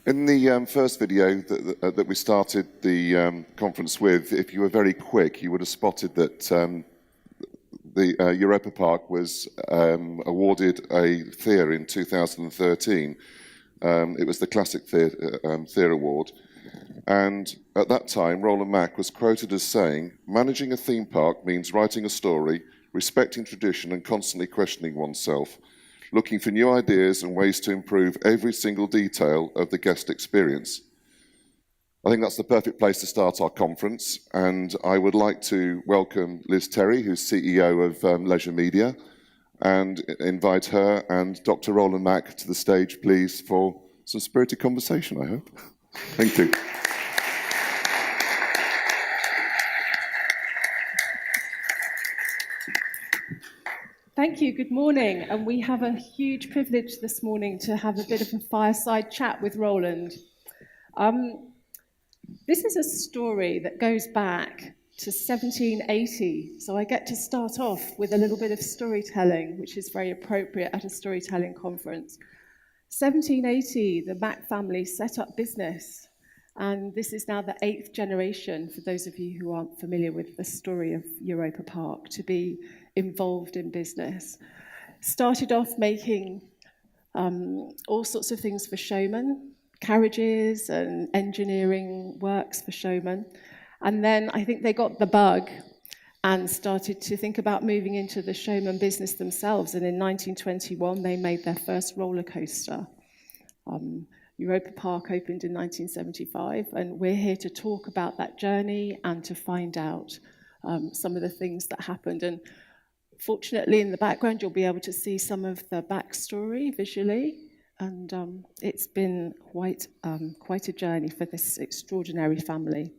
In the first video that we started the conference with, if you were very quick, you would have spotted that the Europa-Park was awarded a THEA in 2013. It was the Classic THEA Award. And at that time, Roland Mack was quoted as saying, "Managing a theme park means writing a story, respecting tradition and constantly questioning oneself, looking for new ideas and ways to improve every single detail of the guest experience." I think that's the perfect place to start our conference, and I would like to welcome Liz Terry, who's CEO of Leisure Media, and invite her and Dr. Roland Mack to the stage, please, for some spirited conversation, I hope. Thank you. Thank you, good morning. And we have a huge privilege this morning to have a bit of a fireside chat with Roland. This is a story that goes back to 1780. So I get to start off with a little bit of storytelling, which is very appropriate at a storytelling conference. 1780, the Mack family set up business. And this is now the 8th generation, for those of you who aren't familiar with the story of Europa-Park, to be involved in business. Started off making all sorts of things for showmen, carriages and engineering works for showmen. And then I think they got the bug and started to think about moving into the showman business themselves. And in 1921, they made their first roller coaster. Europa-Park opened in 1975, and we're here to talk about that journey and to find out some of the things that happened. And fortunately, in the background, you'll be able to see some of the backstory visually, and it's been quite a journey for this extraordinary family.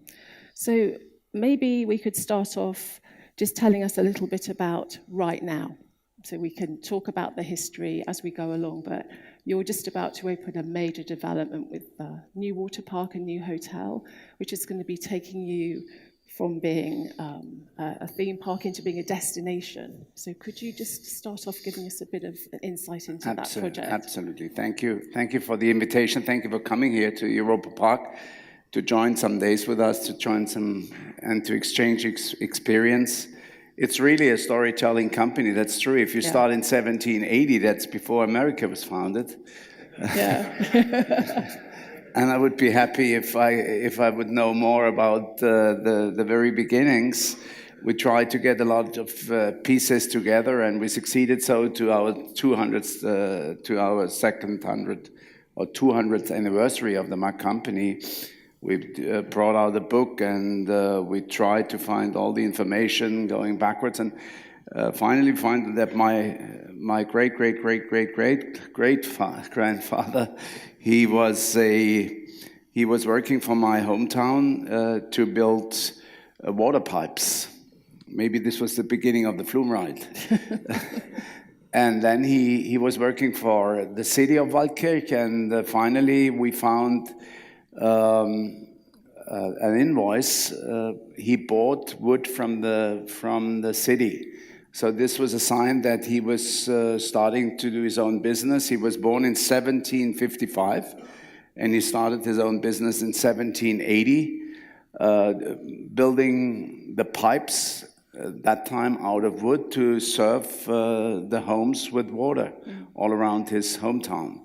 So maybe we could start off just telling us a little bit about right now. So we can talk about the history as we go along, but you're just about to open a major development with a new water park, a new hotel, which is going to be taking you from being a theme park into being a destination. So could you just start off giving us a bit of insight into that project? Absolutely. Thank you. Thank you for the invitation. Thank you for coming here to Europa-Park to join some days with us, to join some and to exchange experience. It's really a storytelling company, that's true. If you start in 1780, that's before America was founded. Yeah. And I would be happy if I would know more about the very beginnings. We tried to get a lot of pieces together, and we succeeded so to our 200th, to our 200th anniversary of the Mack company. We brought out a book, and we tried to find all the information going backwards, and finally find that my great-great-great-great-great-grandfather, he was working for my hometown to build water pipes. Maybe this was the beginning of the Flume ride. And then he was working for the city of Waldkirch, and finally we found an invoice. He bought wood from the city. So this was a sign that he was starting to do his own business. He was born in 1755, and he started his own business in 1780, building the pipes that time out of wood to serve the homes with water all around his hometown.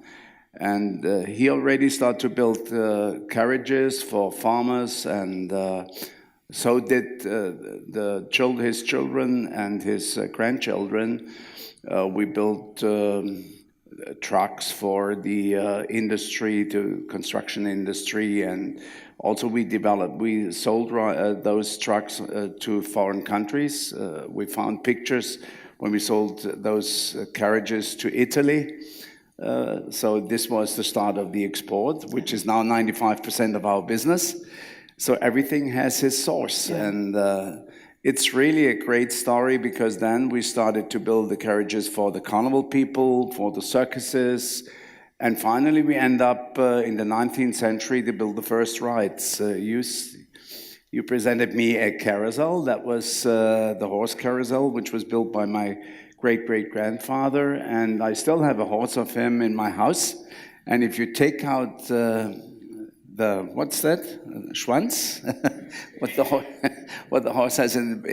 And he already started to build carriages for farmers, and so did his children and his grandchildren. We built trucks for the industry, to construction industry, and also we sold those trucks to foreign countries. We found pictures when we sold those carriages to Italy. So this was the start of the export, which is now 95% of our business. So everything has its source, and it's really a great story, because then we started to build the carriages for the carnival people, for the circuses, and finally we end up in the 19th century to build the first rides. You presented me a carousel. That was the horse carousel, which was built by my great-great-grandfather, and I still have a horse of him in my house. And if you take out what's that? Schwanz? What the horse has in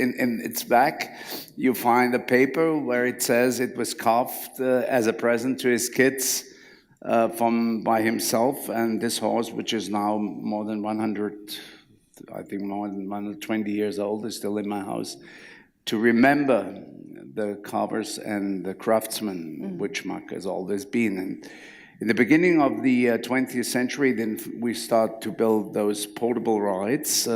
its back. You find a paper where it says it was carved as a present to his kids by himself. And this horse, which is now more than 100, I think more than 120 years old, is still in my house, to remember the carvers and the craftsmen, which Mack has always been. And in the beginning of the 20th century, then we start to build those portable rides.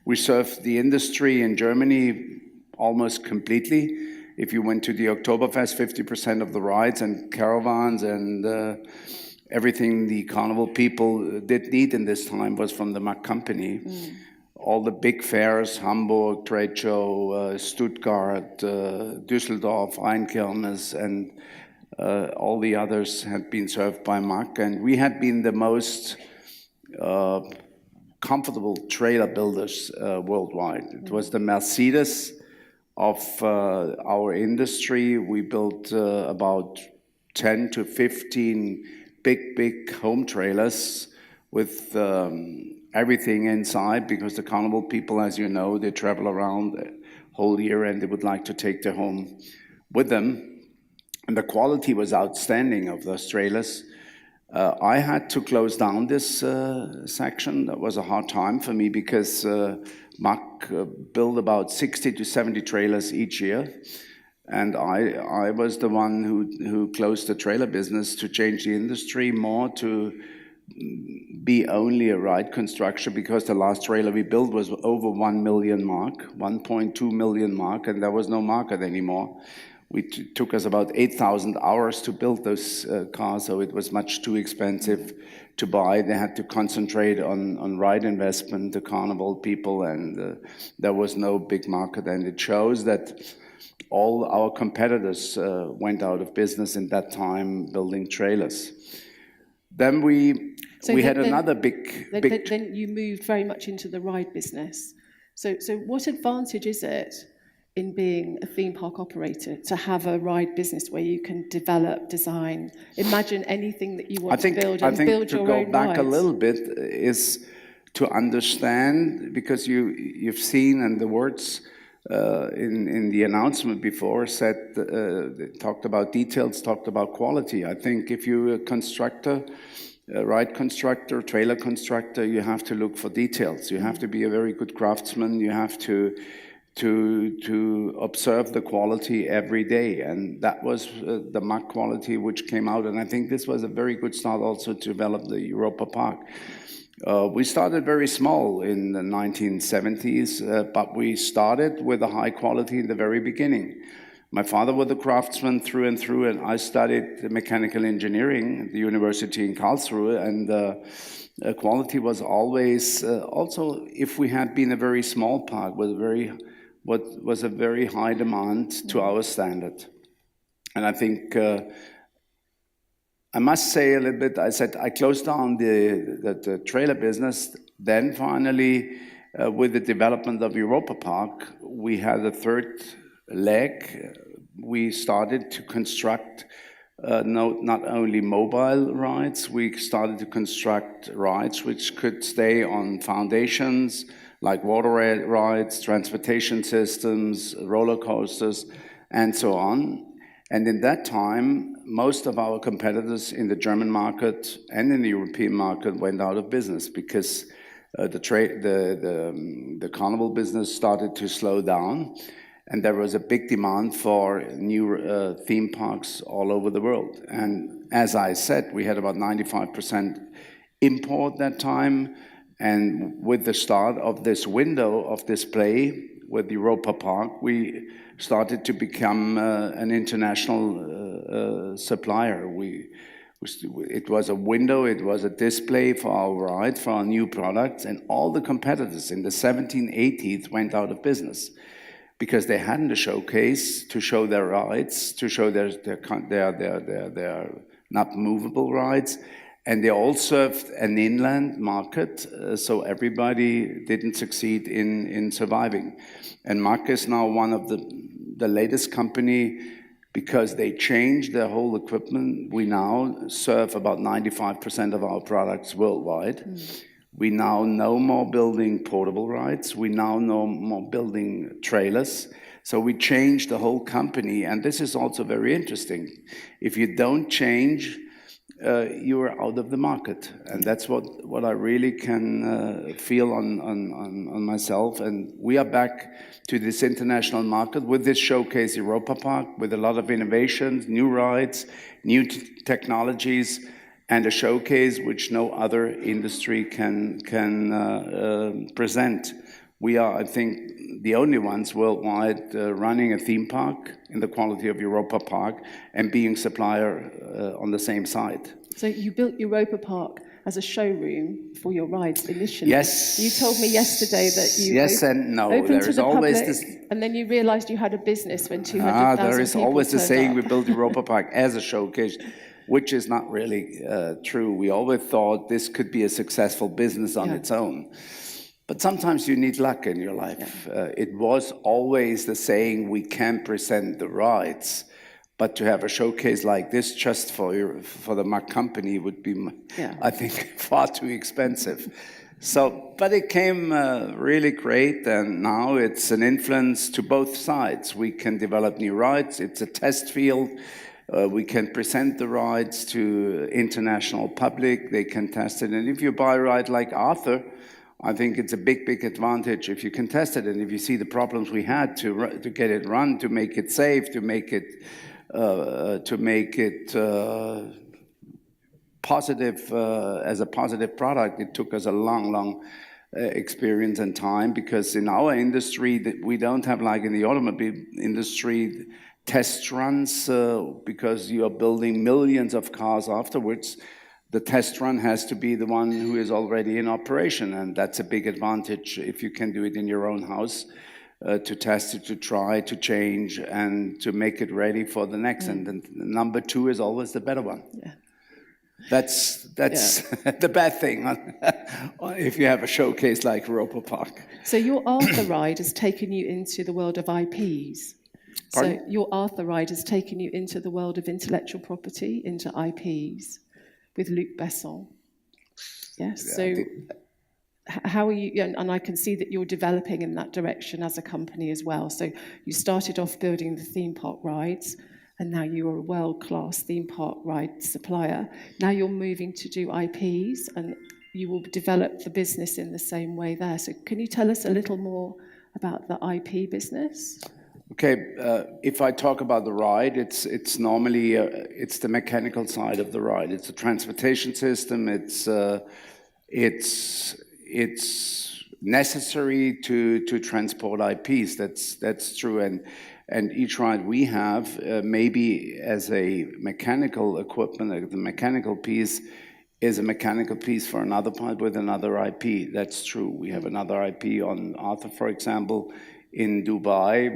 We served the industry in Germany almost completely. If you went to the Oktoberfest, 50% of the rides and caravans and everything the carnival people did need in this time was from the Mack company. All the big fairs, Hamburg, trade show, Stuttgart, Düsseldorf, Rheinkirmes, and all the others had been served by Mack. And we had been the most comfortable trailer builders worldwide. It was the Mercedes of our industry. We built about 10 to 15 big home trailers with everything inside, because the carnival people, as you know, they travel around the whole year and they would like to take their home with them. And the quality was outstanding of those trailers. I had to close down this section. That was a hard time for me because Mack built about 60 to 70 trailers each year. And I was the one who closed the trailer business to change the industry more to be only a ride constructor, because the last trailer we built was over 1 million mark, 1.2 million mark, and there was no market anymore. It took us about 8,000 hours to build those cars, so it was much too expensive to buy. They had to concentrate on ride investment, the carnival people, and there was no big market. And it shows that all our competitors went out of business in that time building trailers. Then we had another big... Then you moved very much into the ride business. So what advantage is it in being a theme park operator to have a ride business where you can develop, design, imagine anything that you want to build and build your own rides? I think to go back a little bit is to understand, because you've seen, and the words in the announcement before said, talked about details, talked about quality. I think if you're a constructor, a ride constructor, trailer constructor, you have to look for details. You have to be a very good craftsman. You have to observe the quality every day, and that was the Mack quality which came out. And I think this was a very good start also to develop the Europa-Park. We started very small in the 1970s, but we started with a high quality in the very beginning. My father was a craftsman through and through, and I studied mechanical engineering at the university in Karlsruhe, and quality was always, also if we had been a very small park, was a very high demand to our standard. And I think I must say a little bit, I said I closed down the trailer business. Then finally, with the development of Europa-Park, we had a third leg. We started to construct not only mobile rides, we started to construct rides which could stay on foundations, like water rides, transportation systems, roller coasters, and so on. And in that time, most of our competitors in the German market and in the European market went out of business because the carnival business started to slow down, and there was a big demand for new theme parks all over the world. And as I said, we had about 95% import that time. And with the start of this window of display with the Europa-Park, we started to become an international supplier. It was a window, it was a display for our rides, for our new products, and all the competitors in the 1780s went out of business because they hadn't a showcase to show their rides, to show their not movable rides. And they all served an inland market, so everybody didn't succeed in surviving. And Mack is now one of the latest company because they changed their whole equipment. We now serve about 95% of our products worldwide. We now no more building portable rides. We now no more building trailers. So we changed the whole company, and this is also very interesting. If you don't change, you are out of the market, and that's what I really can feel on myself. And we are back to this international market with this showcase Europa-Park, with a lot of innovations, new rides, new technologies, and a showcase which no other industry can present. We are, I think, the only ones worldwide running a theme park in the quality of Europa-Park and being supplier on the same side. So you built Europa-Park as a showroom for your rides initially. Yes. You told me yesterday that you yes and no. opened There to is the always public, this. and then you realized you had a business when 200,000 There is people always the turned saying up. we built Europa-Park as a showcase, which is not really true. We always thought this could be a successful business on its own. But sometimes you need luck in your life. It was always the saying, we can present the rides, but to have a showcase like this just for the Mack company would be, I think, far too expensive. So, but it came really great, and now it's an influence to both sides. We can develop new rides. It's a test field. We can present the rides to international public. They can test it. And if you buy a ride like Arthur, I think it's a big, big advantage if you can test it. And if you see the problems we had to get it run, to make it safe, to make it positive as a positive product, it took us a long experience and time, because in our industry we don't have, like in the automobile industry, test runs because you are building millions of cars afterwards. The test run has to be the one who is already in operation, and that's a big advantage if you can do it in your own house, to test it, to try, to change, and to make it ready for the next. And then number two is always the better one. That's the bad thing if you have a showcase like Europa-Park. So your Arthur ride has taken you into the world of IPs. Pardon? So your Arthur ride has taken you into the world of intellectual property, into IPs, with Luc Besson. Yes, so how are you, and I can see that you're developing in that direction as a company as well. So you started off building the theme park rides, and now you are a world-class theme park ride supplier. Now you're moving to do IPs, and you will develop the business in the same way there. So can you tell us a little more about the IP business? Okay, if I talk about the ride, it's normally it's the mechanical side of the ride. It's a transportation system. It's necessary to transport IPs. That's true. And each ride we have, maybe as a mechanical equipment, the mechanical piece is a mechanical piece for another part with another IP. That's true. We have another IP on Arthur, for example. In Dubai,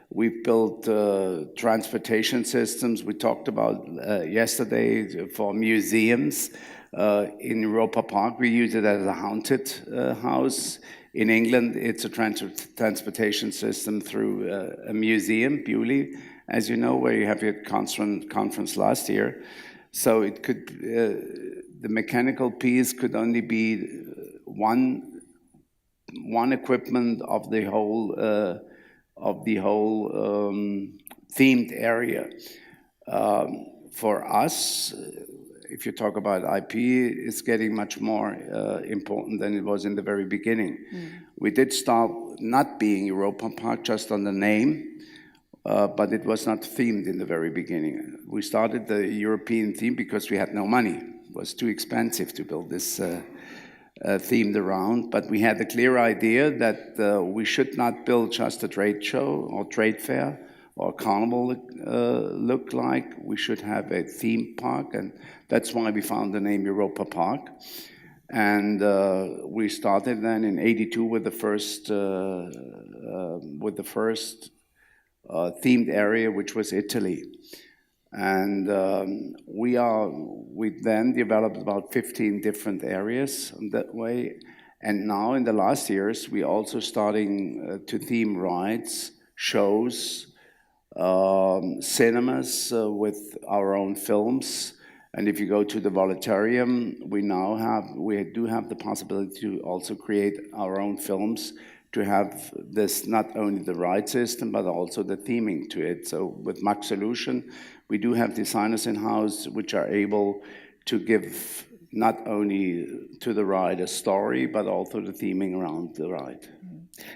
we've built transportation systems. We talked about yesterday for museums. In Europa-Park, we use it as a haunted house. In England, it's a transportation system through a museum, Bewley, as you know, where you have your conference last year. So it could, the mechanical piece could only be one equipment of the whole themed area. For us, if you talk about IP, it's getting much more important than it was in the very beginning. We did start not being Europa-Park just on the name, but it was not themed in the very beginning. We started the European theme because we had no money. It was too expensive to build this themed around, but we had a clear idea that we should not build just a trade show or trade fair or carnival look like. We should have a theme park, and that's why we found the name Europa-Park. And we started then in '82 with the first themed area, which was Italy. And we then developed about 15 different areas that way. And now in the last years, we also starting to theme rides, shows, cinemas with our own films. And if you go to the Voletarium, we do have the possibility to also create our own films, to have this, not only the ride system, but also the theming to it. So with Mack Solution, we do have designers in-house which are able to give not only to the ride a story, but also the theming around the ride.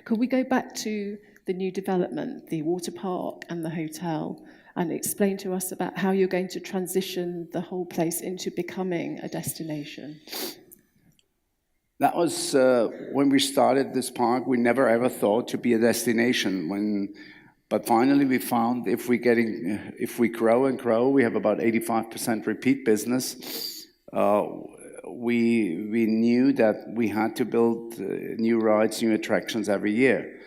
Could we go back to the new development, the water park and the hotel, and explain to us about how you're going to transition the whole place into becoming a destination? That was when we started this park. We never ever thought to be a destination. But finally, we found if we grow and grow, we have about 85% repeat business. We knew that we had to build new rides, new attractions every year,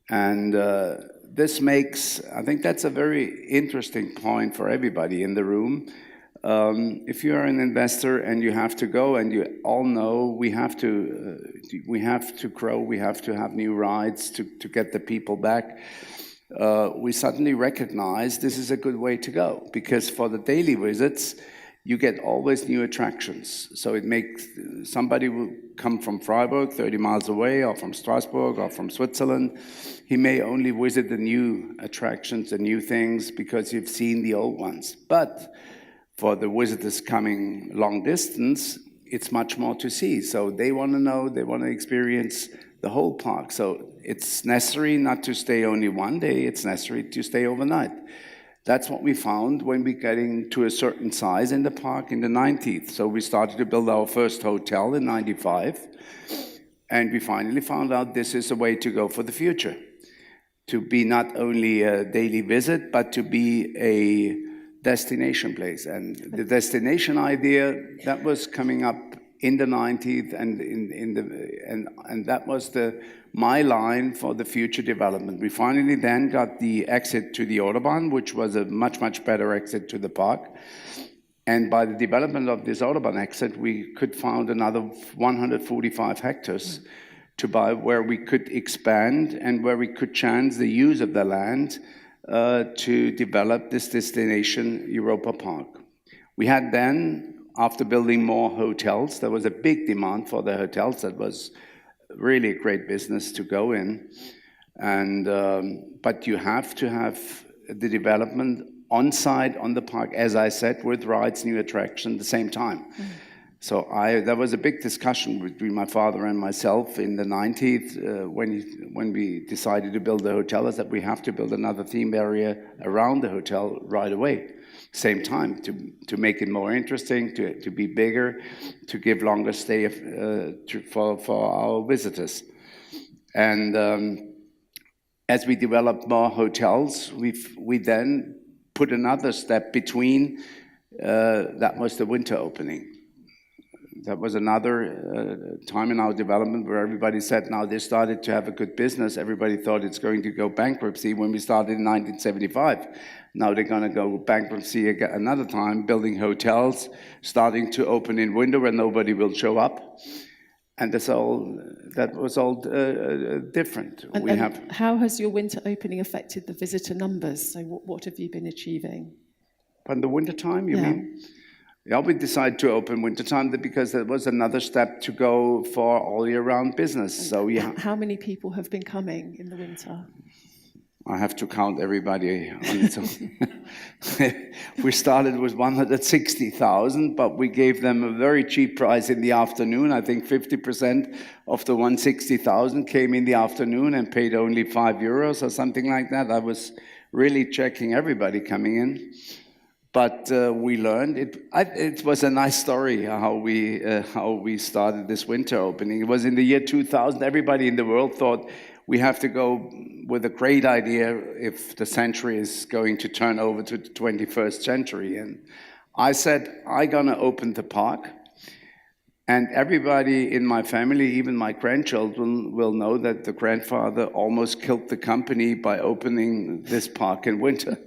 and this makes, I think that's a very interesting point for everybody in the room. If you are an investor and you have to go, and you all know we have to grow, we have to have new rides to get the people back, we suddenly recognize this is a good way to go, because for the daily visits, you get always new attractions. So it makes somebody will come from Freiburg, 30 miles away, or from Strasbourg, or from Switzerland. He may only visit the new attractions, the new things, because you've seen the old ones. But for the visitors coming long distance, it's much more to see. So they want to know, they want to experience the whole park. So it's necessary not to stay only one day, it's necessary to stay overnight. That's what we found when we getting to a certain size in the park in the 90s. So we started to build our first hotel in 95, and we finally found out this is a way to go for the future. To be not only a daily visit, but to be a destination place. And the destination idea, that was coming up in the 90s, and that was my line for the future development. We finally then got the exit to the Autobahn, which was a much, much better exit to the park. And by the development of this Autobahn exit, we could find another 145 hectares to buy, where we could expand and where we could change the use of the land to develop this destination, Europa-Park. We had then, after building more hotels, there was a big demand for the hotels. That was really a great business to go in. And but you have to have the development on site on the park, as I said, with rides, new attraction at the same time. So there was a big discussion between my father and myself in the 90s when we decided to build the hotel, is that we have to build another theme area around the hotel right away. Same time, to make it more interesting, to be bigger, to give longer stay for our visitors. And as we developed more hotels, we then put another step between, that was the winter opening. That was another time in our development where everybody said, now they started to have a good business. Everybody thought it's going to go bankruptcy when we started in 1975. Now they're going to go bankruptcy again, another time, building hotels, starting to open in winter when nobody will show up. And that was all different. And how has your winter opening affected the visitor numbers? So what have you been achieving? On the winter time, you mean? Yeah, we decided to open wintertime because there was another step to go for all year-round business. And so how many people have been coming in the winter? I have to count everybody on its own. We started with 160,000, but we gave them a very cheap price in the afternoon. I think 50% of the 160,000 came in the afternoon and paid only €5 or something like that. I was really checking everybody coming in. But we learned, it was a nice story how we started this winter opening. It was in the year 2000. Everybody in the world thought we have to go with a great idea if the century is going to turn over to the 21st century. And I said, I'm going to open the park. And everybody in my family, even my grandchildren, will know that the grandfather almost killed the company by opening this park in winter.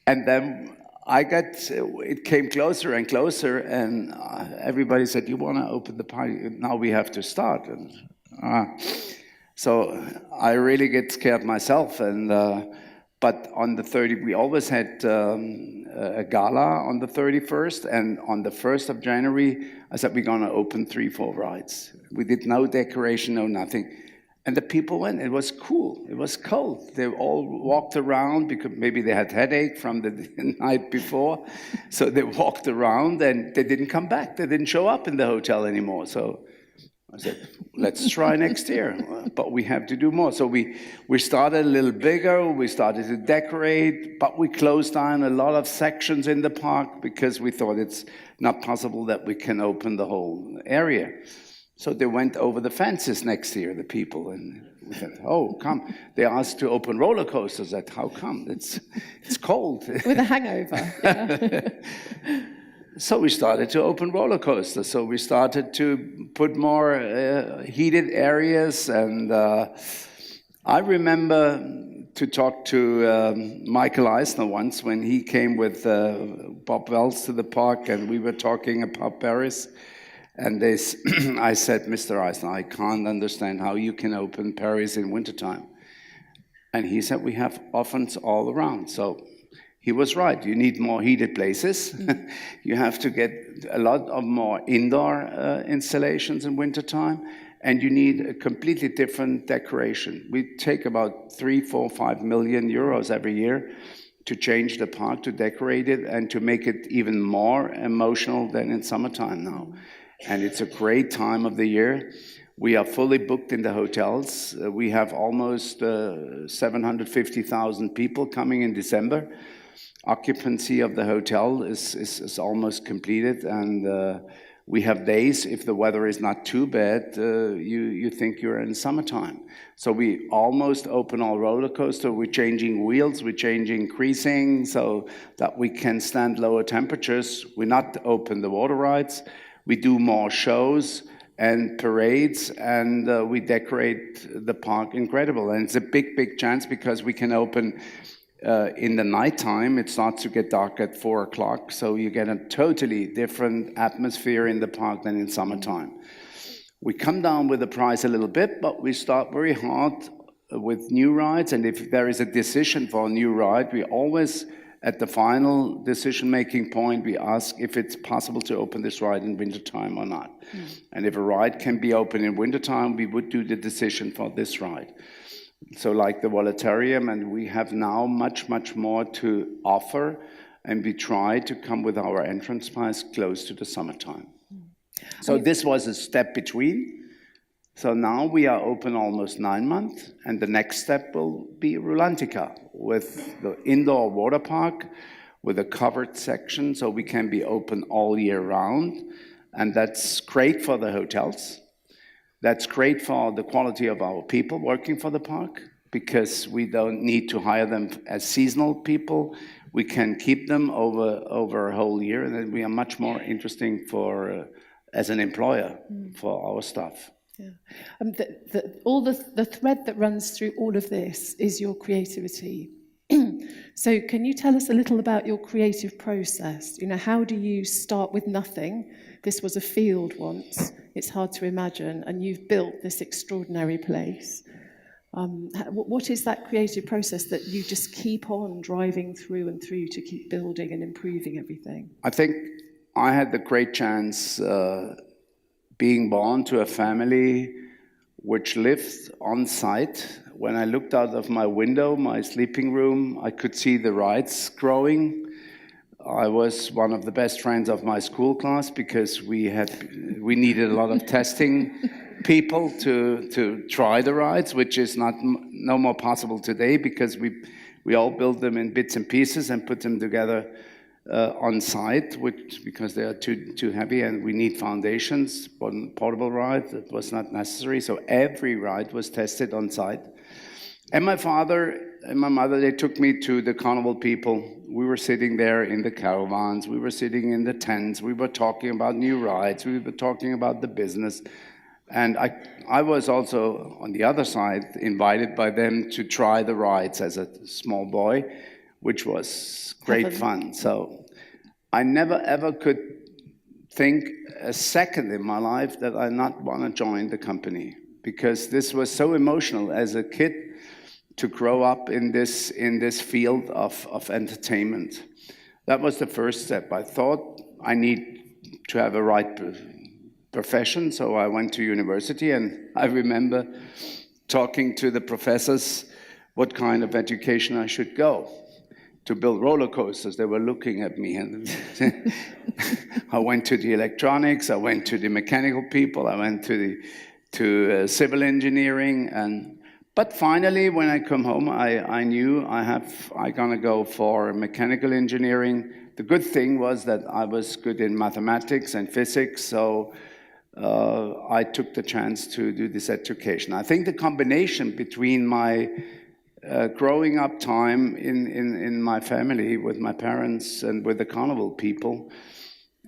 And then it came closer and closer, and everybody said, you want to open the park? Now we have to start. And, so I really get scared myself, But on the 30th, we always had a gala on the 31st, and on the 1st of January, I said, we're gonna open 3-4 rides. We did no decoration, no nothing. And the people went, it was cool, it was cold. They all walked around because maybe they had headache from the night before. So they walked around and they didn't come back. They didn't show up in the hotel anymore. So I said, let's try next year, but we have to do more. So we started a little bigger, we started to decorate, but we closed down a lot of sections in the park because we thought it's not possible that we can open the whole area. So they went over the fences next year, the people, and we said, oh, come. They asked to open roller coasters. I said, how come? It's cold. With a hangover. Yeah. So we started to open roller coasters. So we started to put more heated areas. And I remember to talk to Michael Eisner once when he came with Bob Wells to the park, and we were talking about Paris. And I said, Mr. Eisner, I can't understand how you can open Paris in wintertime. And he said, we have ovens all around. So he was right. You need more heated places. You have to get a lot of more indoor installations in wintertime. And you need a completely different decoration. We take about 3, 4, 5 million euros every year to change the park, to decorate it, and to make it even more emotional than in summertime now. And it's a great time of the year. We are fully booked in the hotels. We have almost 750,000 people coming in December. Occupancy of the hotel is almost completed, and we have days, if the weather is not too bad, you think you're in summertime. So we almost open all roller coaster. We're changing wheels, we're changing creasing so that we can stand lower temperatures. We not open the water rides. We do more shows and parades, and we decorate the park incredible. And it's a big, big chance because we can open in the nighttime. It starts to get dark at 4 o'clock, so you get a totally different atmosphere in the park than in summertime. We come down with the price a little bit, but we start very hard with new rides, and if there is a decision for a new ride, we always, at the final decision-making point, we ask if it's possible to open this ride in wintertime or not. And if a ride can be open in wintertime, we would do the decision for this ride. So like the Voletarium, and we have now much, much more to offer, and we try to come with our entrance price close to the summertime. So this was a step between. So now we are open almost 9 months, and the next step will be Rulantica with the indoor water park with a covered section, so we can be open all year round. And that's great for the hotels. That's great for the quality of our people working for the park, because we don't need to hire them as seasonal people. We can keep them over a whole year, and then we are much more interesting for as an employer for our staff. Yeah. The thread that runs through all of this is your creativity. So can you tell us a little about your creative process? You know, how do you start with nothing? This was a field once. It's hard to imagine, and you've built this extraordinary place. What is that creative process that you just keep on driving through and through to keep building and improving everything? I think I had the great chance being born to a family which lived on site. When I looked out of my window, my sleeping room, I could see the rides growing. I was one of the best friends of my school class because we needed a lot of testing people to try the rides, which is no more possible today because we all built them in bits and pieces and put them together on site, because they are too heavy, and we need foundations. On portable ride, that was not necessary, so every ride was tested on site. And my father and my mother, they took me to the carnival people. We were sitting there in the caravans, we were sitting in the tents, we were talking about new rides, we were talking about the business. And I was also, on the other side, invited by them to try the rides as a small boy, which was great fun. So I never ever could think a second in my life that I not want to join the company, because this was so emotional. As a kid, to grow up in this field of entertainment. That was the first step. I thought I need to have a right profession, so I went to university, and I remember talking to the professors what kind of education I should go to build roller coasters. They were looking at me, and I went to the electronics, I went to the mechanical people, I went to civil engineering, but finally, when I come home, I knew I'm gonna go for mechanical engineering. The good thing was that I was good in mathematics and physics, so I took the chance to do this education. I think the combination between my growing up time in my family with my parents and with the carnival people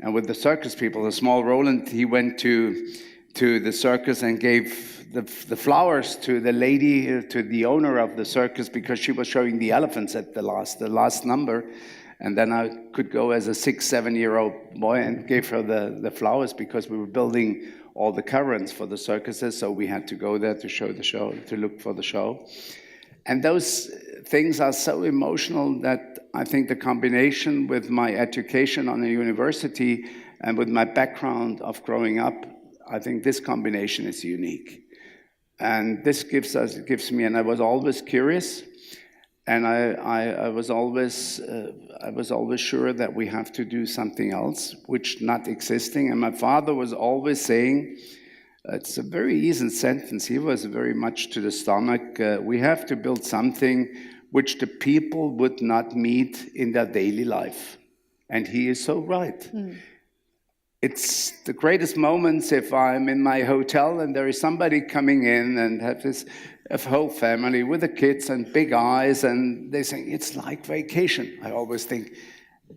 and with the circus people, the small Roland, he went to the circus and gave the flowers to the lady, to the owner of the circus, because she was showing the elephants at the last number. And then I could go as a 6-7-year-old boy and gave her the flowers, because we were building all the currents for the circuses, so we had to go there to show the show, to look for the show. And those things are so emotional that I think the combination with my education on the university and with my background of growing up, I think this combination is unique. And this gives me, and I was always curious, and I was always sure that we have to do something else, which not existing. And my father was always saying, it's a very easy sentence, he was very much to the stomach, we have to build something which the people would not meet in their daily life. And he is so right. Mm. It's the greatest moments if I'm in my hotel and there is somebody coming in and have this a whole family with the kids and big eyes, and they say, it's like vacation. I always think,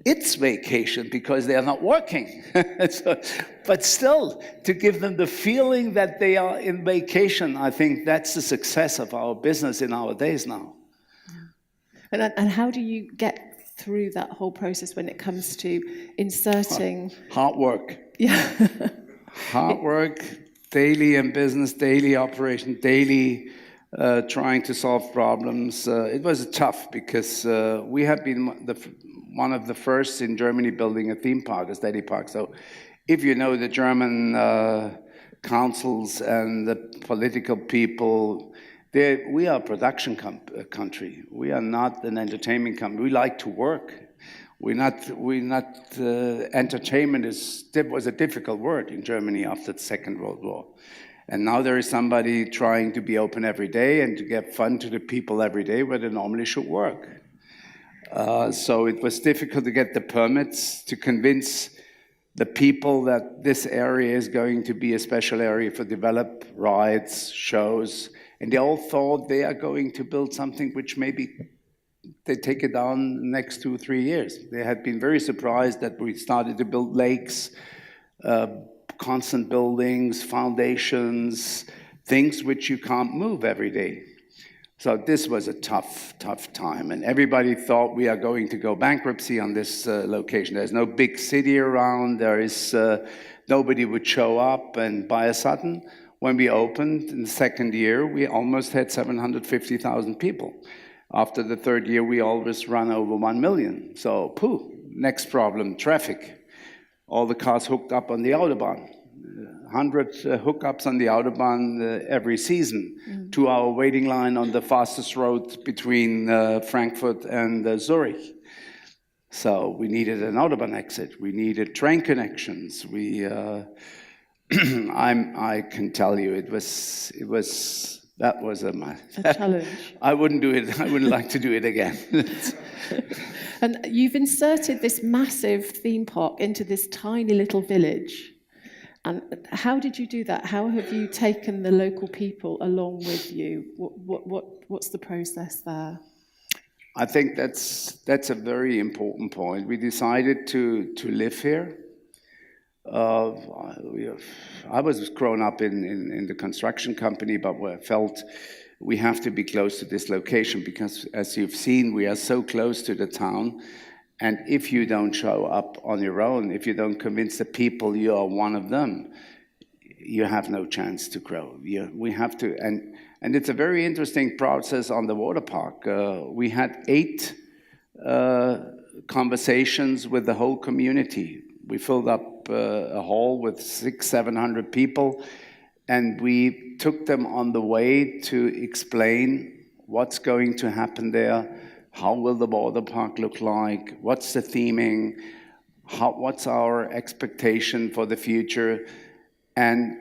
it's vacation because they are not working. But still, to give them the feeling that they are in vacation, I think that's the success of our business in our days now. And how do you get through that whole process when it comes to inserting... Hard work. Yeah. Hard work, daily in business, daily operation, daily trying to solve problems. It was tough because we have been one of the first in Germany building a theme park, a steady park. So if you know the German councils and the political people, we are a production country. We are not an entertainment country. We like to work. Entertainment was a difficult word in Germany after the Second World War. And now there is somebody trying to be open every day and to get fun to the people every day where they normally should work. So it was difficult to get the permits to convince the people that this area is going to be a special area for develop rides, shows, and they all thought they are going to build something which maybe they take it down the next 2 or 3 years. They had been very surprised that we started to build lakes, constant buildings, foundations, things which you can't move every day. So this was a tough time, and everybody thought we are going to go bankruptcy on this location. There's no big city around, there is nobody would show up, and by a sudden, when we opened in the second year, we almost had 750,000 people. After the third year, we always run over 1 million. So, next problem, traffic. All the cars hooked up on the Autobahn. 100 hookups on the Autobahn every season. 2-hour waiting line on the fastest road between Frankfurt and Zurich. So we needed an Autobahn exit. We needed train connections. I can tell you, that was a challenge. I wouldn't do it. I wouldn't like to do it again. And you've inserted this massive theme park into this tiny little village. And how did you do that? How have you taken the local people along with you? What's the process there? I think that's a very important point. We decided to live here. I was grown up in the construction company, but I felt we have to be close to this location because, as you've seen, we are so close to the town. And if you don't show up on your own, if you don't convince the people you are one of them, you have no chance to grow. We have to, and it's a very interesting process on the water park. We had 8 conversations with the whole community. We filled up a hall with 600-700 people, and we took them on the way to explain what's going to happen there, how will the water park look like, what's the theming, what's our expectation for the future. And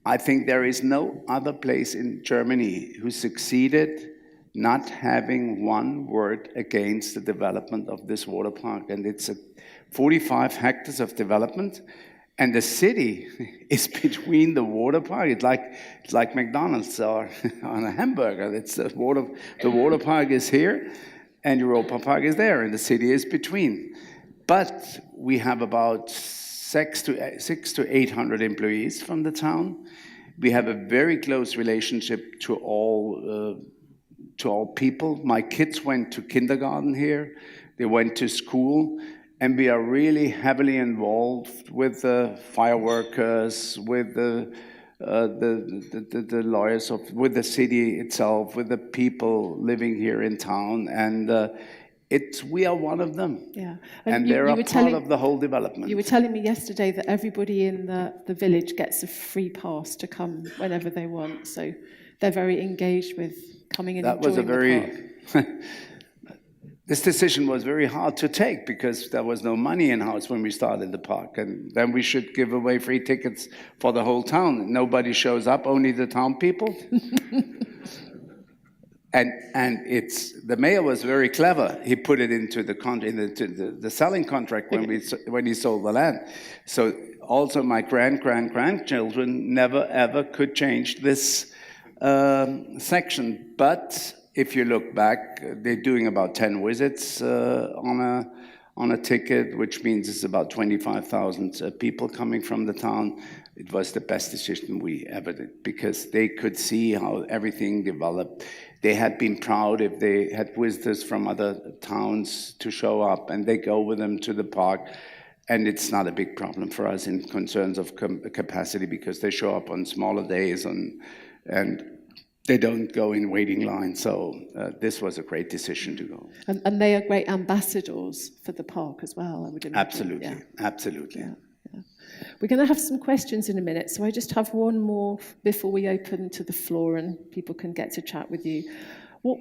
I think there is no other place in Germany who succeeded not having one word against the development of this water park. And it's 45 hectares of development, and the city is between the water park. It's like McDonald's or on a hamburger. It's the water park is here, and Europa-Park is there, and the city is between. But we have about 600 to 800 employees from the town. We have a very close relationship to all people. My kids went to kindergarten here. They went to school. And we are really heavily involved with the fireworkers, with the lawyers, with the city itself, with the people living here in town, and we are one of them. Yeah, and they're a part of the whole development. You were telling me yesterday that everybody in the village gets a free pass to come whenever they want, so they're very engaged with coming and enjoying the park. This decision was very hard to take because there was no money in-house when we started the park, and then we should give away free tickets for the whole town. Nobody shows up, only the town people. And the mayor was very clever. He put it into the selling contract when he sold the land. So also my grandchildren never ever could change this section, but if you look back, they're doing about 10 visits on a ticket, which means it's about 25,000 people coming from the town. It was the best decision we ever did because they could see how everything developed. They had been proud if they had visitors from other towns to show up, and they go with them to the park. And it's not a big problem for us in concerns of capacity because they show up on smaller days and they don't go in waiting line, so this was a great decision to go. And they are great ambassadors for the park as well, I would imagine. Absolutely, yeah. Absolutely. Yeah, yeah. We're going to have some questions in a minute, so I just have one more before we open to the floor and people can get to chat with you.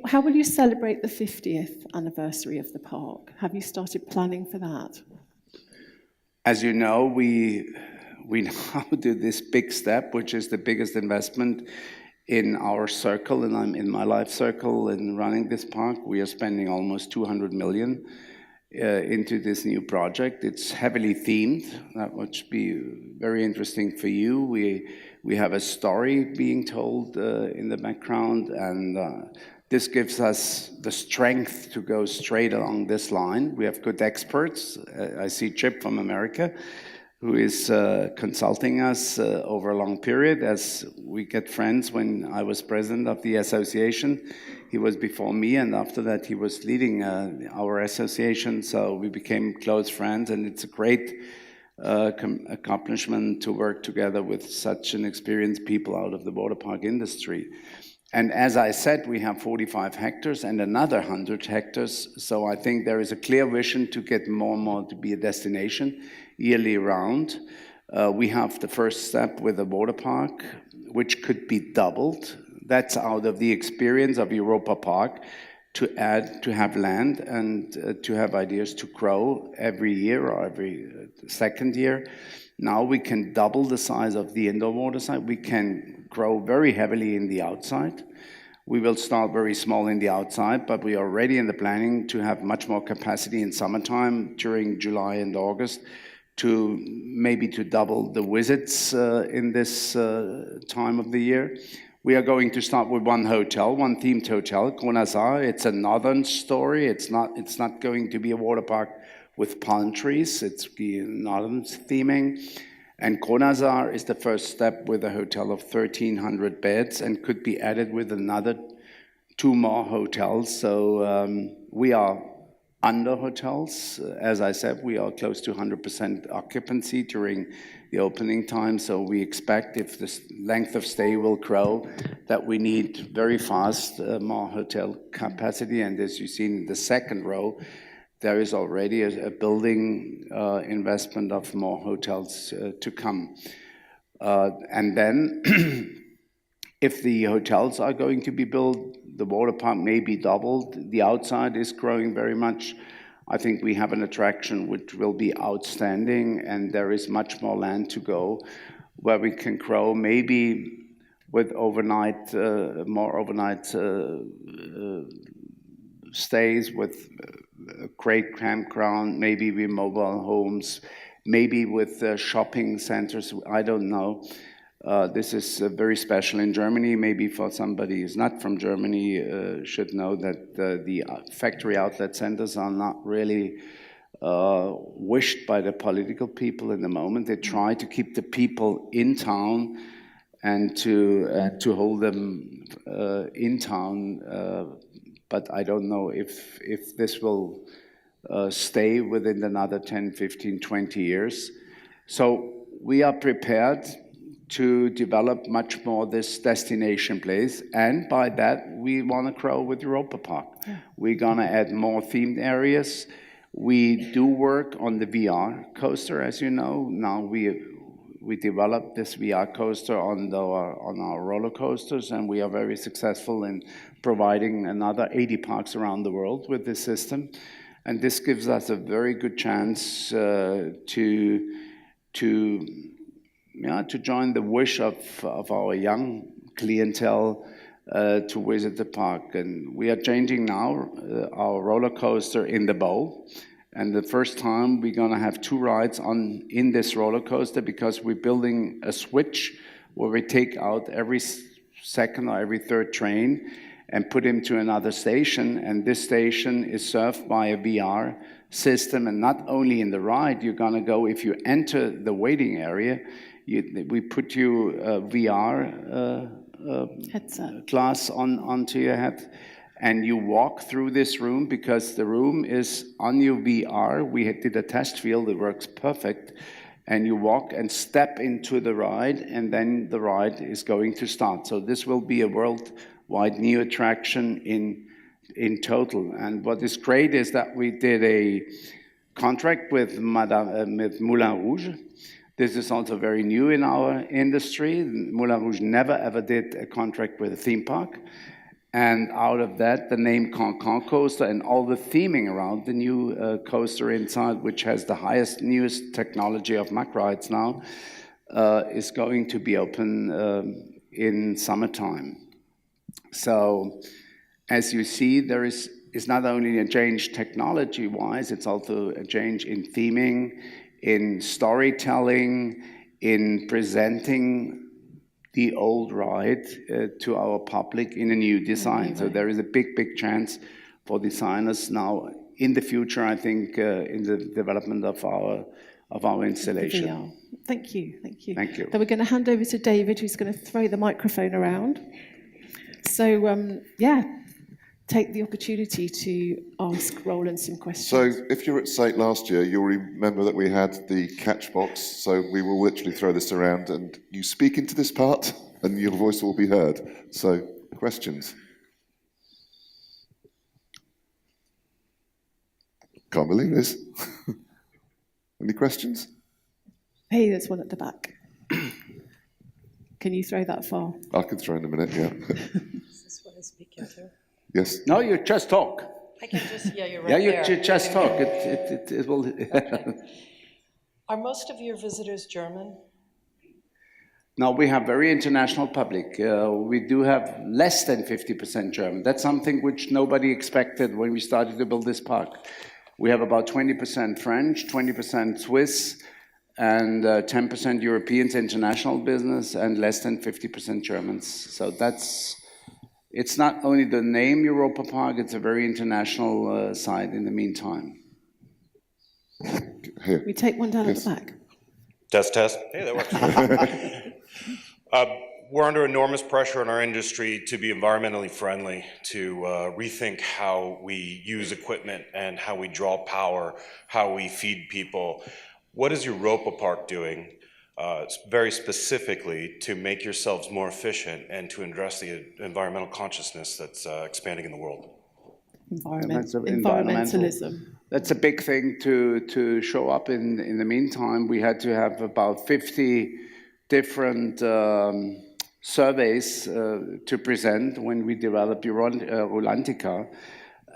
How will you celebrate the 50th anniversary of the park? Have you started planning for that? As you know, we now do this big step, which is the biggest investment in our circle, and I'm in my life circle in running this park. We are spending almost 200 million into this new project. It's heavily themed. That would be very interesting for you. We have a story being told in the background, and this gives us the strength to go straight along this line. We have good experts. I see Chip from America, who is consulting us over a long period as we get friends. When I was president of the association, he was before me, and after that he was leading our association, so we became close friends, and it's a great accomplishment to work together with such an experienced people out of the water park industry. And as I said, we have 45 hectares and another 100 hectares, so I think there is a clear vision to get more and more to be a destination yearly round. We have the first step with the water park, which could be doubled. That's out of the experience of Europa-Park to have land and to have ideas to grow every year or every second year. Now we can double the size of the indoor water side. We can grow very heavily in the outside. We will start very small in the outside, but we are already in the planning to have much more capacity in summertime during July and August to maybe to double the visits in this time of the year. We are going to start with one hotel, one themed hotel, Kronasar. It's a northern story. It's not going to be a water park with palm trees. It's the northern theming. And Kronasar is the first step with a hotel of 1,300 beds and could be added with another 2 more hotels. So we are under hotels. As I said, we are close to 100% occupancy during the opening time, so we expect if the length of stay will grow, that we need very fast more hotel capacity. And as you see in the second row, there is already a building investment of more hotels to come. And then, if the hotels are going to be built, the water park may be doubled. The outside is growing very much. I think we have an attraction which will be outstanding, and there is much more land to go where we can grow, maybe with overnight, more overnight stays with a great campground, maybe with mobile homes, maybe with shopping centers. I don't know. This is very special in Germany. Maybe for somebody who's not from Germany should know that the factory outlet centers are not really wished by the political people in the moment. They try to keep the people in town and to hold them in town. But I don't know if this will stay within another 10, 15, 20 years. So we are prepared to develop much more this destination place, and by that we want to grow with Europa-Park. Yeah. We're going to add more themed areas. We do work on the VR coaster, as you know. Now we developed this VR coaster on our roller coasters, and we are very successful in providing another 80 parks around the world with this system. And this gives us a very good chance to join the wish of our young clientele to visit the park. And we are changing now our roller coaster in the bow. And the first time we're going to have 2 rides in this roller coaster, because we're building a switch where we take out every second or every third train and put him to another station. And this station is served by a VR system. And not only in the ride, you're going to go, if you enter the waiting area, we put you a VR headset glass onto your head, and you walk through this room, because the room is on your VR. We did a test field, it works perfect. And you walk and step into the ride, and then the ride is going to start. So this will be a worldwide new attraction in total. And what is great is that we did a contract with Moulin Rouge. This is also very new in our industry. Moulin Rouge never ever did a contract with a theme park. And out of that, the name Cancan Coaster and all the theming around the new coaster inside, which has the highest, newest technology of Mack rides now, is going to be open in summertime. So, as you see, there is not only a change technology-wise, it's also a change in theming, in storytelling, in presenting the old ride to our public in a new design. So there is a big, big chance for designers now in the future, I think, in the development of our installation. Thank you, thank you. Thank you. Then we're going to hand over to David, who's going to throw the microphone around. So, take the opportunity to ask Roland some questions. So if you were at SATE last year, you'll remember that we had the catch box, so we will literally throw this around and you speak into this part and your voice will be heard. So, questions? Can't believe this. Any questions? Hey, there's one at the back. Can you throw that far? I can throw in a minute, yeah. Is this what I speak into? Yes. No, you just talk. I can just, you're right there. there. You just talk. It will. Okay. Are most of your visitors German? No, we have very international public. We do have less than 50% German. That's something which nobody expected when we started to build this park. We have about 20% French, 20% Swiss, and 10% Europeans, international business, and less than 50% Germans. So it's not only the name Europa-Park, it's a very international site in the meantime. Here. We take one down at the back. Test. Hey, that works. we're under enormous pressure in our industry to be environmentally friendly, to rethink how we use equipment and how we draw power, how we feed people. What is Europa-Park doing very specifically to make yourselves more efficient and to address the environmental consciousness that's expanding in the world? Environmentalism. That's a big thing to show up in the meantime. We had to have about 50 different surveys to present when we developed Rolantica.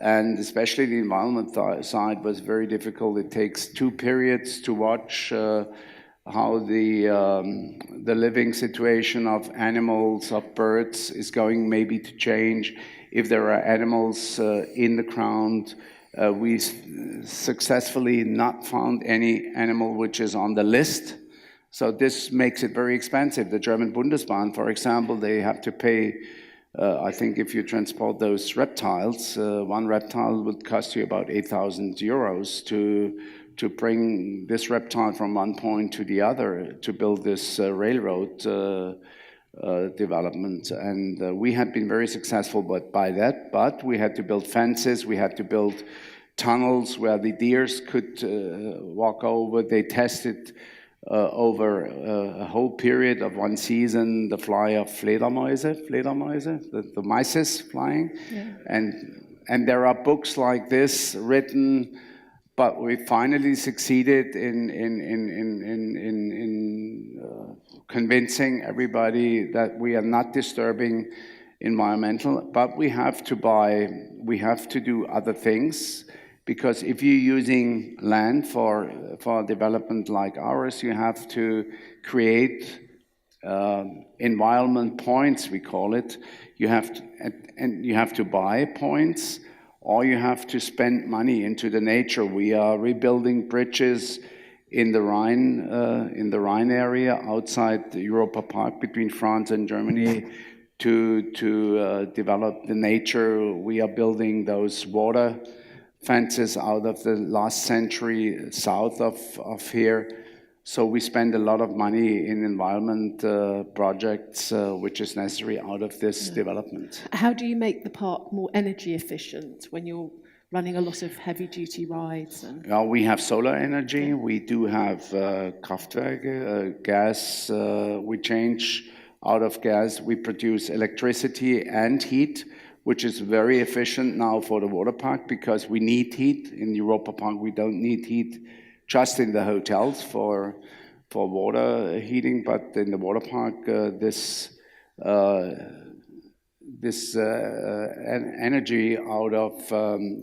And especially the environment side was very difficult. It takes 2 periods to watch how the living situation of animals, of birds is going maybe to change. If there are animals in the ground, we successfully not found any animal which is on the list. So this makes it very expensive. The German Bundesbahn, for example, they have to pay, I think if you transport those reptiles, one reptile would cost you about 8,000 euros to bring this reptile from one point to the other to build this railroad development. And we had been very successful but we had to build fences, we had to build tunnels where the deers could walk over. They tested over a whole period of 1 season the fly of Fledermäuse, the mice flying. Yeah. And there are books like this written, but we finally succeeded in convincing everybody that we are not disturbing environmental, but we have to do other things. Because if you're using land for development like ours, you have to create environment points, we call it. You have to buy points, or you have to spend money into the nature. We are rebuilding bridges in the Rhine area outside the Europa-Park between France and Germany to develop the nature. We are building those water fences out of the last century south of here. So we spend a lot of money in environment projects, which is necessary out of this development. How do you make the park more energy efficient when you're running a lot of heavy-duty rides? Well, we have solar energy. We do have Kraftwerke, gas. We change out of gas. We produce electricity and heat, which is very efficient now for the water park because we need heat. In Europa-Park, we don't need heat just in the hotels for water heating, but in the water park, this energy out of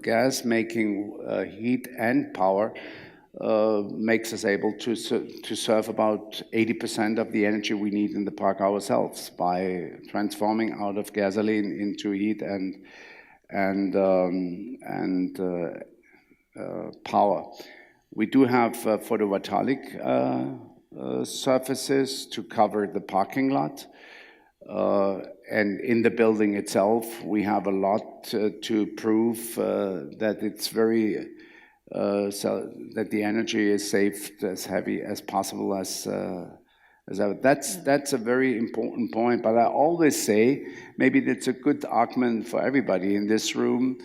gas making heat and power makes us able to serve about 80% of the energy we need in the park ourselves by transforming out of gasoline into heat and power. We do have photovoltaic surfaces to cover the parking lot. And in the building itself, we have a lot to prove that it's very so that the energy is saved as heavy as possible that's a very important point. But I always say, maybe that's a good argument for everybody in this room.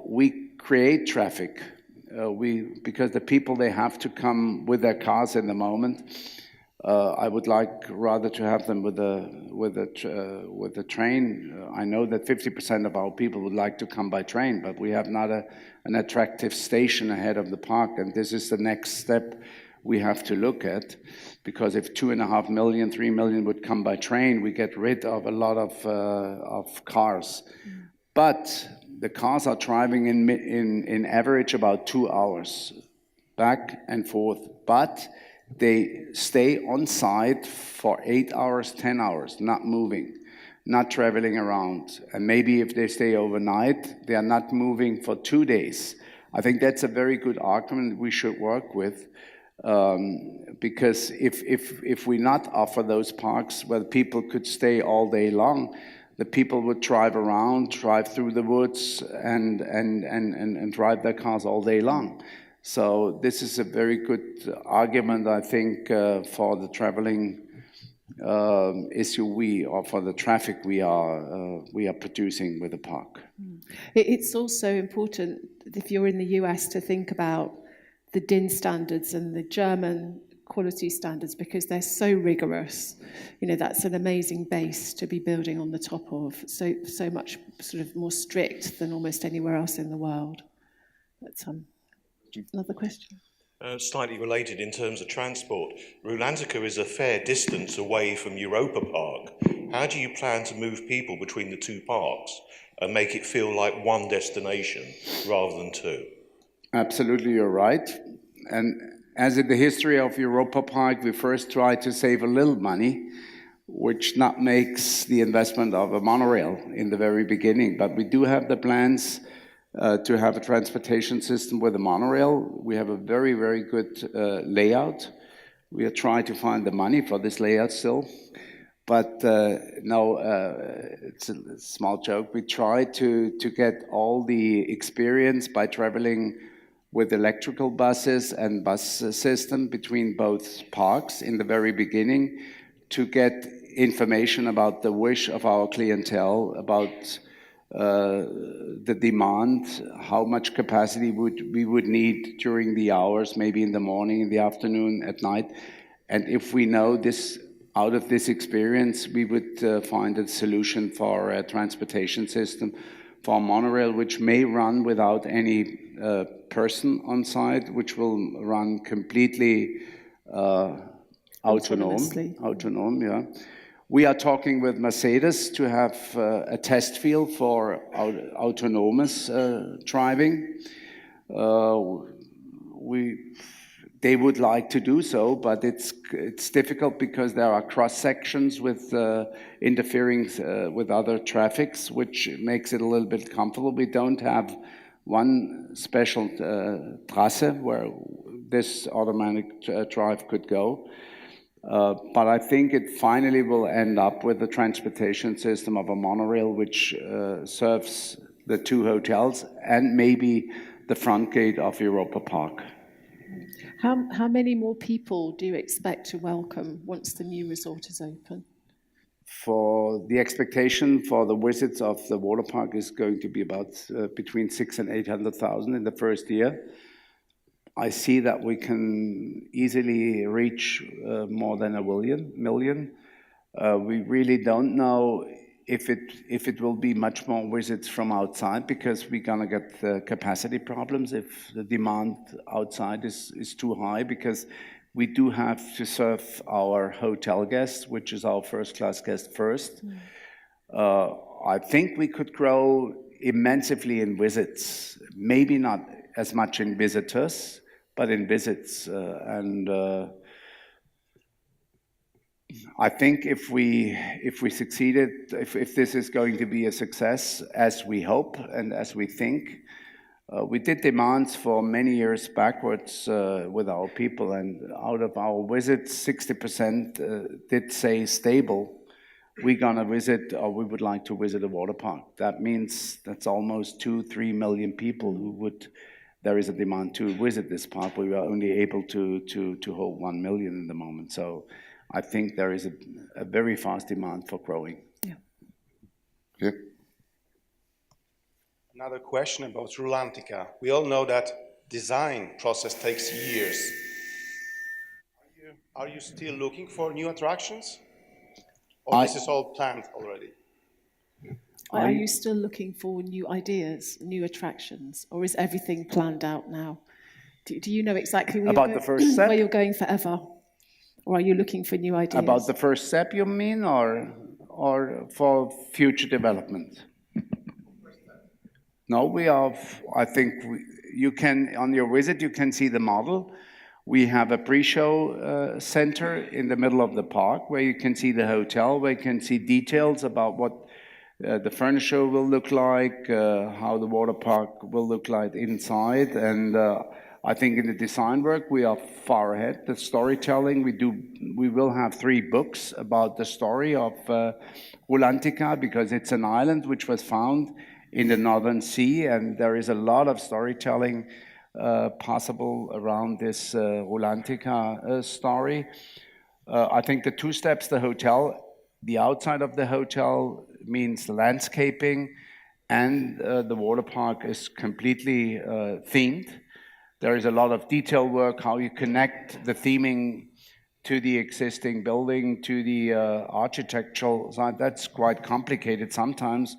We create traffic. Because the people, they have to come with their cars in the moment. I would like rather to have them with a train. I know that 50% of our people would like to come by train, but we have not an attractive station ahead of the park, and this is the next step we have to look at. Because if 2.5 million, 3 million would come by train, we get rid of a lot of cars. But the cars are driving in average about 2 hours, back and forth. But they stay on site for 8 hours, 10 hours, not moving, not traveling around. And maybe if they stay overnight, they are not moving for 2 days. I think that's a very good argument we should work with. Because if we not offer those parks where people could stay all day long, the people would drive around, drive through the woods, and drive their cars all day long. So this is a very good argument, I think, for the traveling issue or for the traffic we are producing with the park. It's also important, if you're in the US, to think about the DIN standards and the German quality standards, because they're so rigorous. You know, that's an amazing base to be building on the top of. So much sort of more strict than almost anywhere else in the world. But another question. Slightly related in terms of transport, Rulantica is a fair distance away from Europa-Park. How do you plan to move people between the two parks and make it feel like one destination rather than two? Absolutely, you're right. And as in the history of Europa-Park, we first tried to save a little money, which not makes the investment of a monorail in the very beginning. But we do have the plans to have a transportation system with a monorail. We have a very, very good layout. We are trying to find the money for this layout still. But no, it's a small joke. We try to get all the experience by traveling with electrical buses and bus system between both parks in the very beginning to get information about the wish of our clientele, about the demand, how much capacity we would need during the hours, maybe in the morning, in the afternoon, at night. And if we know this, out of this experience, we would find a solution for a transportation system, for a monorail, which may run without any person on site, which will run completely autonomous, yeah. We are talking with Mercedes to have a test field for autonomous driving. They would like to do so, but it's difficult because there are cross sections with interfering with other traffics, which makes it a little bit comfortable. We don't have one special trasse where this automatic drive could go. But I think it finally will end up with a transportation system of a monorail which serves the two hotels and maybe the front gate of Europa-Park. How many more people do you expect to welcome once the new resort is open? For the expectation for the visits of the water park is going to be about between 600,000 and 800,000 in the first year. I see that we can easily reach more than 1 million. We really don't know if it will be much more visits from outside, because we're gonna get the capacity problems if the demand outside is too high, because we do have to serve our hotel guests, which is our first-class guest first. I think we could grow immensely in visits, maybe not as much in visitors, but in visits. I think if we succeeded, if this is going to be a success, as we hope and as we think, we did demands for many years backwards with our people, and out of our visits, 60% did say stable. We're gonna visit, or we would like to visit a water park. That means that's almost 2-3 million people who would. There is a demand to visit this park. We are only able to hold 1 million in the moment. So I think there is a very fast demand for growing. Yeah. Yeah. Another question about Rulantica. We all know that design process takes years. Are you still looking for new attractions? Or this is all planned already? Are you still looking for new ideas, new attractions, or is everything planned out now? Do you know exactly where About the first step? where you're going forever? Or are you looking for new ideas? About the first step, you mean, or for future development? No, we have, I think you can, on your visit, you can see the model. We have a pre-show center in the middle of the park where you can see the hotel, where you can see details about what the furniture will look like, how the water park will look like inside. And I think in the design work, we are far ahead. The storytelling, we will have 3 books about the story of Rulantica, because it's an island which was found in the Northern Sea, and there is a lot of storytelling possible around this Rulantica story. I think the two steps, the hotel, the outside of the hotel means landscaping, and the water park is completely themed. There is a lot of detail work, how you connect the theming to the existing building, to the architectural side. That's quite complicated sometimes,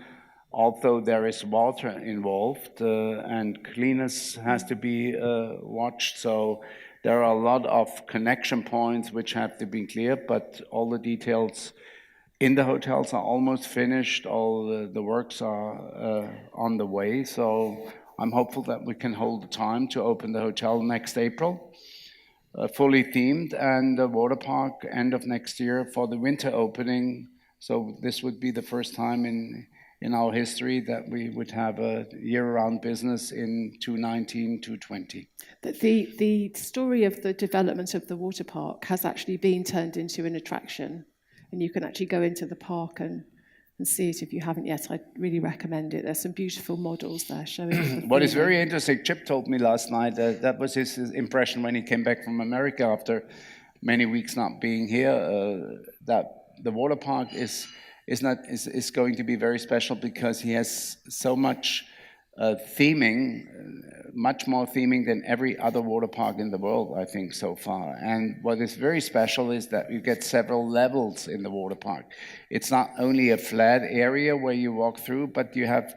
although there is water involved and cleanliness has to be watched. So there are a lot of connection points which have to be clear, but all the details in the hotels are almost finished. All the works are on the way. So I'm hopeful that we can hold the time to open the hotel next April, fully themed, and the water park end of next year for the winter opening. So this would be the first time in our history that we would have a year-round business in 2019, 2020. The story of the development of the water park has actually been turned into an attraction, and you can actually go into the park and see it if you haven't yet. I'd really recommend it. There's some beautiful models there showing. What is very interesting, Chip told me last night, that was his impression when he came back from America after many weeks not being here, that the water park is going to be very special because he has so much theming, much more theming than every other water park in the world, I think, so far. And what is very special is that you get several levels in the water park. It's not only a flat area where you walk through, but you have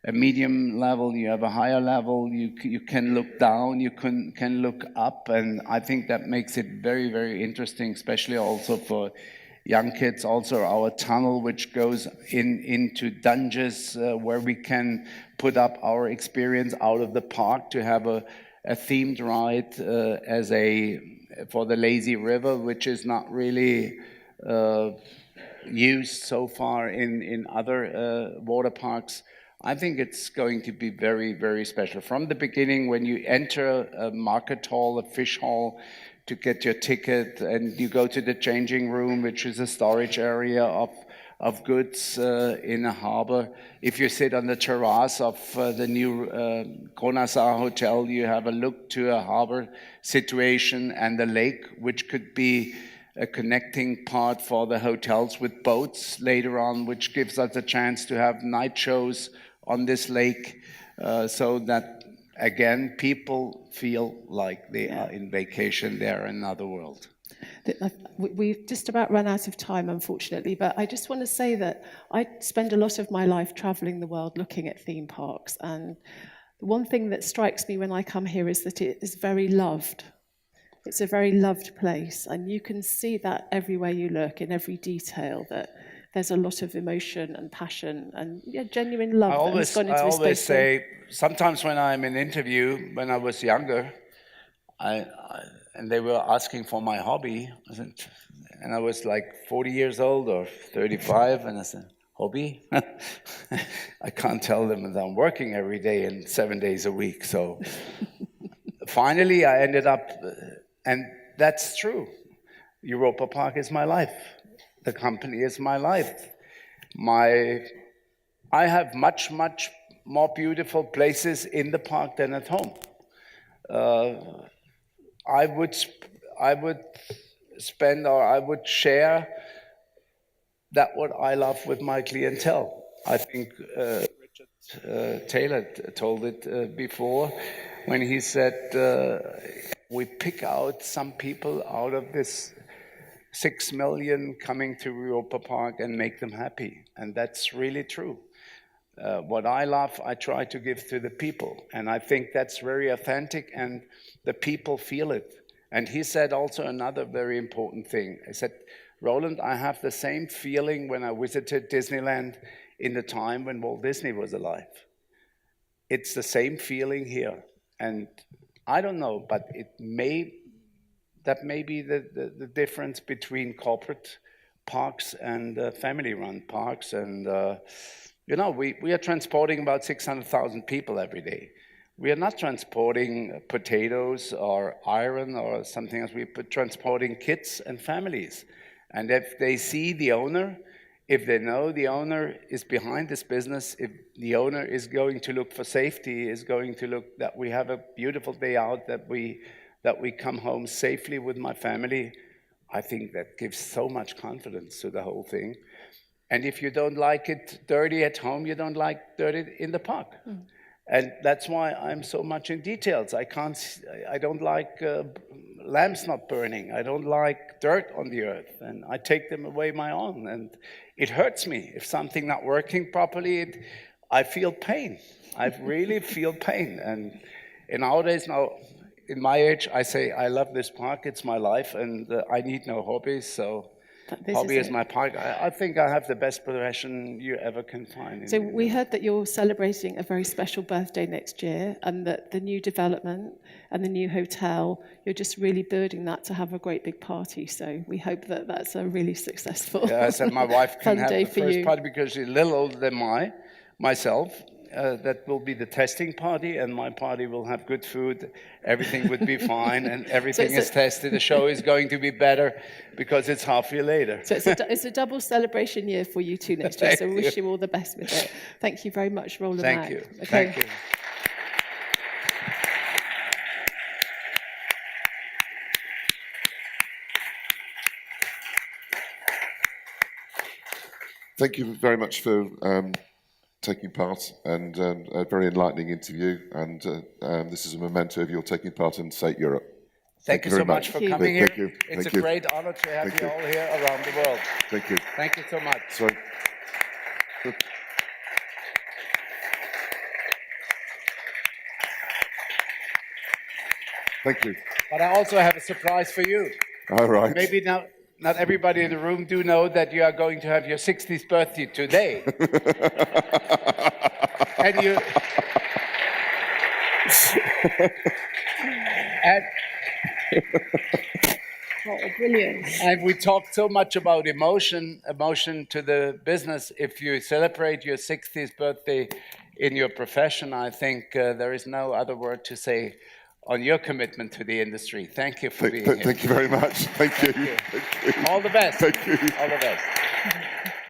a medium level, you have a higher level, you can look down, you can look up, and I think that makes it very, very interesting, especially also for young kids. Also our tunnel, which goes into dungeons where we can put up our experience out of the park to have a themed ride for the lazy river, which is not really used so far in other water parks. I think it's going to be very, very special. From the beginning, when you enter a market hall, a fish hall, to get your ticket, and you go to the changing room, which is a storage area of goods in a harbor. If you sit on the terrace of the new Kronasar Hotel, you have a look to a harbor situation and the lake, which could be a connecting part for the hotels with boats later on, which gives us a chance to have night shows on this lake, so that again, people feel like they are in vacation, they're in another world. We've just about run out of time, unfortunately, but I just want to say that I spend a lot of my life traveling the world looking at theme parks, and the one thing that strikes me when I come here is that it is very loved. It's a very loved place, and you can see that everywhere you look, in every detail, that there's a lot of emotion and passion and genuine love. I always say, sometimes when I'm in an interview, when I was younger, and they were asking for my hobby, and I was like 40 years old or 35, and I said, hobby? I can't tell them that I'm working every day and 7 days a week. So finally I ended up, and that's true. Europa-Park is my life. The company is my life. I have much, much more beautiful places in the park than at home. I would spend, or I would share that what I love with my clientele. I think Richard Taylor told it before when he said, we pick out some people out of this 6 million coming to Europa-Park and make them happy. And that's really true. What I love, I try to give to the people. And I think that's very authentic, and the people feel it. And he said also another very important thing. He said, Roland, I have the same feeling when I visited Disneyland in the time when Walt Disney was alive. It's the same feeling here. And I don't know, but that may be the difference between corporate parks and family-run parks. And we are transporting about 600,000 people every day. We are not transporting potatoes or iron or something else. We're transporting kids and families. And if they see the owner, if they know the owner is behind this business, if the owner is going to look for safety, is going to look that we have a beautiful day out, that we come home safely with my family, I think that gives so much confidence to the whole thing. And if you don't like it dirty at home, you don't like dirty in the park. And that's why I'm so much in details. I don't like lamps not burning. I don't like dirt on the earth. And I take them away my own. And it hurts me. If something not working properly, I feel pain. I really feel pain. And nowadays, now, in my age, I say, I love this park. It's my life. And I need no hobbies. So hobby is my park. I think I have the best profession you ever can find. So we heard that you're celebrating a very special birthday next year, and that the new development and the new hotel, you're just really birding that to have a great big party. So we hope that that's a really successful yeah, I said my wife can have day the for first you. party because she's a little older than myself. That will be the testing party, and my party will have good food. Everything would be fine, and everything is tested. The show is going to be better because it's half a year later. So it's a double celebration year for you two next year. So we wish you all the best with it. Thank you very much, Roland Mack. Thank you. Okay. Thank you. Thank you very much for taking part, and a very enlightening interview. And this is a memento of your taking part in SATE Europe. Thank you so very much for coming here. Thank you. It's Thank a you. great honor to have Thank you you. all here around the world. Thank you. Thank you so much. So, thank you. But I also have a surprise for you. All right. Maybe not everybody in the room do know that you are going to have your 60th birthday today. And you... Oh, brilliant. And we talked so much about emotion to the business. If you celebrate your 60th birthday in your profession, I think there is no other word to say on your commitment to the industry. Thank you for being here. Thank you very much. Thank you. All the best. Thank you. All the best.